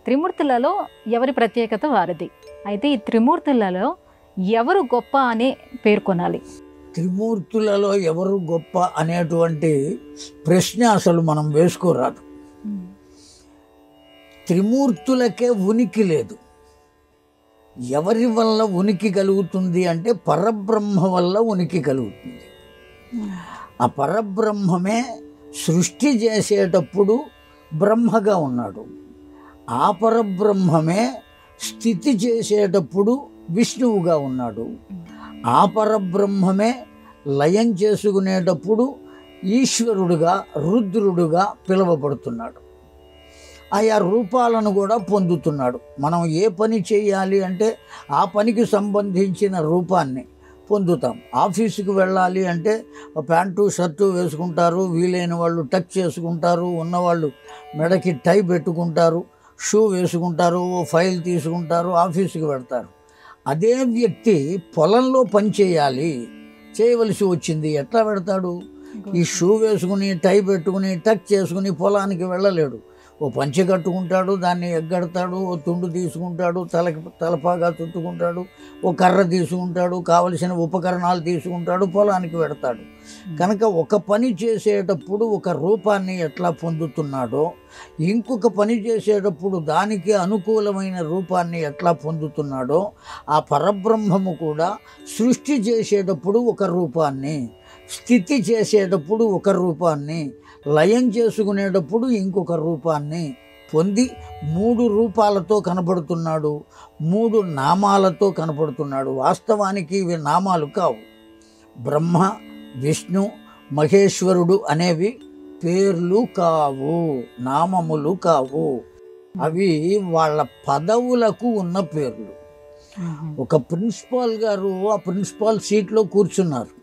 త్రిమూర్తులలో ఎవరి ప్రత్యేకత వారిది. అయితే ఈ త్రిమూర్తులలో ఎవరు గొప్ప అని పేర్కొనాలి? త్రిమూర్తులలో ఎవరు గొప్ప అనేటువంటి ప్రశ్న అసలు మనం వేసుకోరాదు. త్రిమూర్తులకే ఉనికి లేదు. ఎవరి వల్ల ఉనికి కలుగుతుంది అంటే పరబ్రహ్మ వల్ల ఉనికి కలుగుతుంది. ఆ పరబ్రహ్మమే సృష్టి చేసేటప్పుడు బ్రహ్మగా ఉన్నాడు. ఆ పరబ్రహ్మమే స్థితి చేసేటప్పుడు విష్ణువుగా ఉన్నాడు. ఆ పరబ్రహ్మమే లయం చేసుకునేటప్పుడు ఈశ్వరుడుగా రుద్రుడుగా పిలువబడుతున్నాడు. ఆయా రూపాలను కూడా పొందుతున్నాడు. మనం ఏ పని చేయాలి అంటే ఆ పనికి సంబంధించిన రూపాన్ని పొందుతాం. ఆఫీసుకి వెళ్ళాలి అంటే ప్యాంటు షర్టు వేసుకుంటారు, వీలైన వాళ్ళు టక్ చేసుకుంటారు, ఉన్నవాళ్ళు మెడకి టై పెట్టుకుంటారు, షూ వేసుకుంటారు, ఫైల్ తీసుకుంటారు, ఆఫీసుకి వెళ్తారు. అదే వ్యక్తి పొలంలో పని చేయవలసి వచ్చింది, ఎట్లా పెడతాడు? ఈ షూ వేసుకుని టై పెట్టుకుని టక్ చేసుకుని పొలానికి వెళ్ళలేడు. ఓ పంచె కట్టుకుంటాడు, దాన్ని ఎగ్గడతాడు, ఓ తుండు తీసుకుంటాడు, తలపాగా చుట్టుకుంటాడు, ఓ కర్ర తీసుకుంటాడు, కావలసిన ఉపకరణాలు తీసుకుంటాడు, పొలానికి వెడతాడు. కనుక ఒక పని చేసేటప్పుడు ఒక రూపాన్ని ఎట్లా పొందుతున్నాడో, ఇంకొక పని చేసేటప్పుడు దానికి అనుకూలమైన రూపాన్ని ఎట్లా పొందుతున్నాడో, ఆ పరబ్రహ్మము కూడా సృష్టి చేసేటప్పుడు ఒక రూపాన్ని, స్థితి చేసేటప్పుడు ఒక రూపాన్ని, లయం చేసుకునేటప్పుడు ఇంకొక రూపాన్ని పొంది 3 రూపాలతో కనపడుతున్నాడు, 3 నామాలతో కనపడుతున్నాడు. వాస్తవానికి ఇవి నామాలు కావు. బ్రహ్మ, విష్ణు, మహేశ్వరుడు అనేవి పేర్లు కావు, నామములు కావు. అవి వాళ్ళ పదవులకు ఉన్న పేర్లు. ఒక ప్రిన్సిపాల్ గారు ఆ ప్రిన్సిపాల్ సీట్లో కూర్చున్నారు.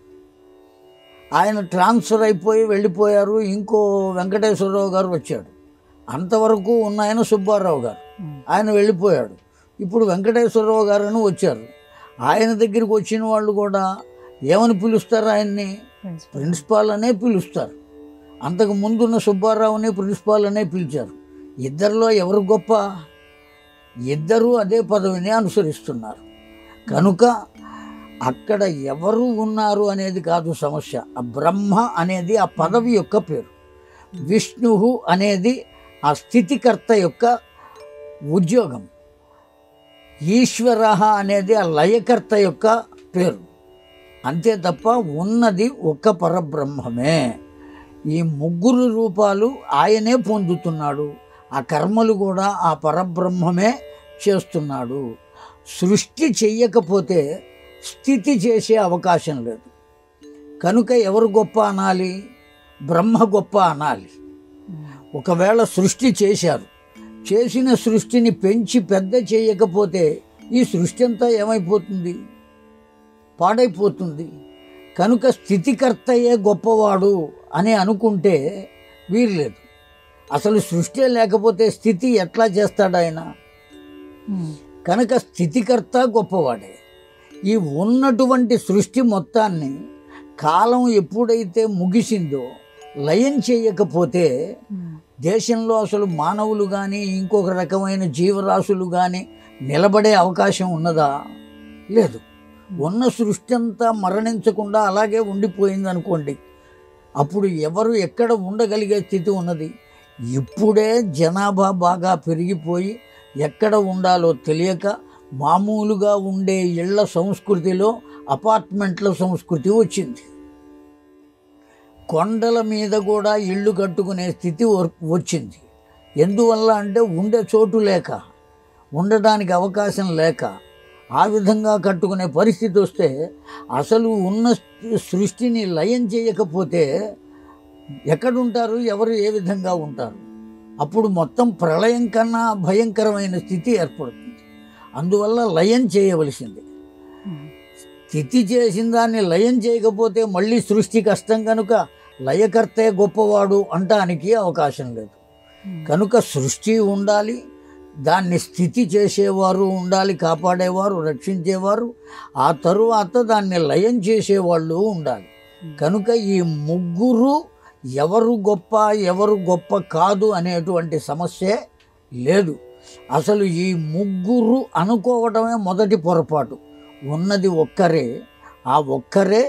ఆయన ట్రాన్స్ఫర్ అయిపోయి వెళ్ళిపోయారు. ఇంకో వెంకటేశ్వరరావు గారు వచ్చాడు. అంతవరకు ఉన్న ఆయన సుబ్బారావు గారు, ఆయన వెళ్ళిపోయాడు. ఇప్పుడు వెంకటేశ్వరరావు గారు అని వచ్చారు. ఆయన దగ్గరికి వచ్చిన వాళ్ళు కూడా ఏమని పిలుస్తారు? ఆయన్ని ప్రిన్సిపాల్ అనే పిలుస్తారు. అంతకు ముందున్న సుబ్బారావుని ప్రిన్సిపాల్ అనే పిలిచారు. ఇద్దరిలో ఎవరు గొప్ప? ఇద్దరూ అదే పదవిని అనుసరిస్తున్నారు. కనుక అక్కడ ఎవరు ఉన్నారు అనేది కాదు సమస్య. ఆ బ్రహ్మ అనేది ఆ పదవి యొక్క పేరు, విష్ణువు అనేది ఆ స్థితికర్త యొక్క ఉద్యోగం, ఈశ్వర అనేది ఆ లయకర్త యొక్క పేరు. అంతే తప్ప ఉన్నది ఒక్క పరబ్రహ్మమే. ఈ 3 రూపాలు ఆయనే పొందుతున్నాడు. ఆ కర్మలు కూడా ఆ పరబ్రహ్మమే చేస్తున్నాడు. సృష్టి చెయ్యకపోతే స్థితి చేసే అవకాశం లేదు. కనుక ఎవరు గొప్ప అనాలి? బ్రహ్మ గొప్ప అనాలి. ఒకవేళ సృష్టి చేశారు, చేసిన సృష్టిని పెంచి పెద్ద చేయకపోతే ఈ సృష్టి అంతా ఏమైపోతుంది? పాడైపోతుంది. కనుక స్థితికర్తయే గొప్పవాడు అని అనుకుంటే వీర్లేదు. అసలు సృష్టి లేకపోతే స్థితి ఎట్లా చేస్తాడు ఆయన? కనుక స్థితికర్త గొప్పవాడే. ఈ ఉన్నటువంటి సృష్టి మొత్తాన్ని కాలం ఎప్పుడైతే ముగిసిందో లయం చేయకపోతే దేశంలో అసలు మానవులు కానీ ఇంకొక రకమైన జీవరాశులు కానీ నిలబడే అవకాశం ఉన్నదా? లేదు. ఉన్న సృష్టి అంతా మరణించకుండా అలాగే ఉండిపోయింది అనుకోండి, అప్పుడు ఎవరు ఎక్కడ ఉండగలిగే స్థితి ఉన్నది? ఇప్పుడే జనాభా బాగా పెరిగిపోయి ఎక్కడ ఉండాలో తెలియక మామూలుగా ఉండే ఇళ్ల సంస్కృతిలో అపార్ట్మెంట్ల సంస్కృతి వచ్చింది. కొండల మీద కూడా ఇళ్ళు కట్టుకునే స్థితి వచ్చింది. ఎందువల్ల అంటే ఉండే చోటు లేక, ఉండడానికి అవకాశం లేక ఆ విధంగా కట్టుకునే పరిస్థితి వస్తే అసలు ఉన్న సృష్టిని లయం చేయకపోతే ఎక్కడుంటారు? ఎవరు ఏ విధంగా ఉంటారు? అప్పుడు మొత్తం ప్రళయం కన్నా భయంకరమైన స్థితి ఏర్పడుతుంది. అందువల్ల లయం చేయవలసింది. స్థితి చేసిన దాన్ని లయం చేయకపోతే మళ్ళీ సృష్టి కష్టం. కనుక లయకర్తే గొప్పవాడు అంటానికి అవకాశం లేదు. కనుక సృష్టి ఉండాలి, దాన్ని స్థితి చేసేవారు ఉండాలి, కాపాడేవారు, రక్షించేవారు, ఆ తరువాత దాన్ని లయం చేసేవాళ్ళు ఉండాలి. కనుక ఈ 3 ఎవరు గొప్ప ఎవరు గొప్ప కాదు అనేటువంటి సమస్యే లేదు. అసలు ఈ ముగ్గురు అనుకోవడమే మొదటి పొరపాటు. ఉన్నది ఒక్కరే, ఆ ఒక్కరే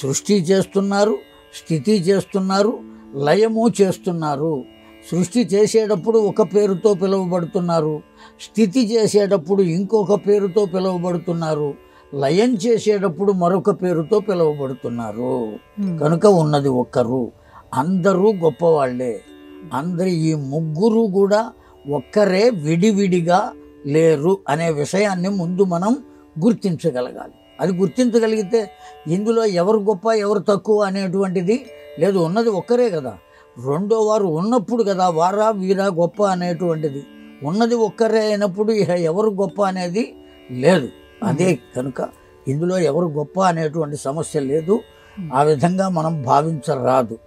సృష్టి చేస్తున్నారు, స్థితి చేస్తున్నారు, లయము చేస్తున్నారు. సృష్టి చేసేటప్పుడు ఒక పేరుతో పిలువబడుతున్నారు, స్థితి చేసేటప్పుడు ఇంకొక పేరుతో పిలువబడుతున్నారు, లయం చేసేటప్పుడు మరొక పేరుతో పిలువబడుతున్నారు. కనుక ఉన్నది ఒక్కరు, అందరూ గొప్పవాళ్లే. అందరి ఈ ముగ్గురు కూడా ఒక్కరే, విడివిడిగా లేరు అనే విషయాన్ని ముందు మనం గుర్తించగలగాలి. అది గుర్తించగలిగితే ఇందులో ఎవరు గొప్ప ఎవరు తక్కువ అనేటువంటిది లేదు. ఉన్నది ఒక్కరే కదా. రెండో వారు ఉన్నప్పుడు కదా వారా వీరా గొప్ప అనేటువంటిది. ఉన్నది ఒక్కరే అయినప్పుడు ఇక ఎవరు గొప్ప అనేది లేదు. అదే కనుక ఇందులో ఎవరు గొప్ప అనేటువంటి సమస్య లేదు. ఆ విధంగా మనం భావించరాదు.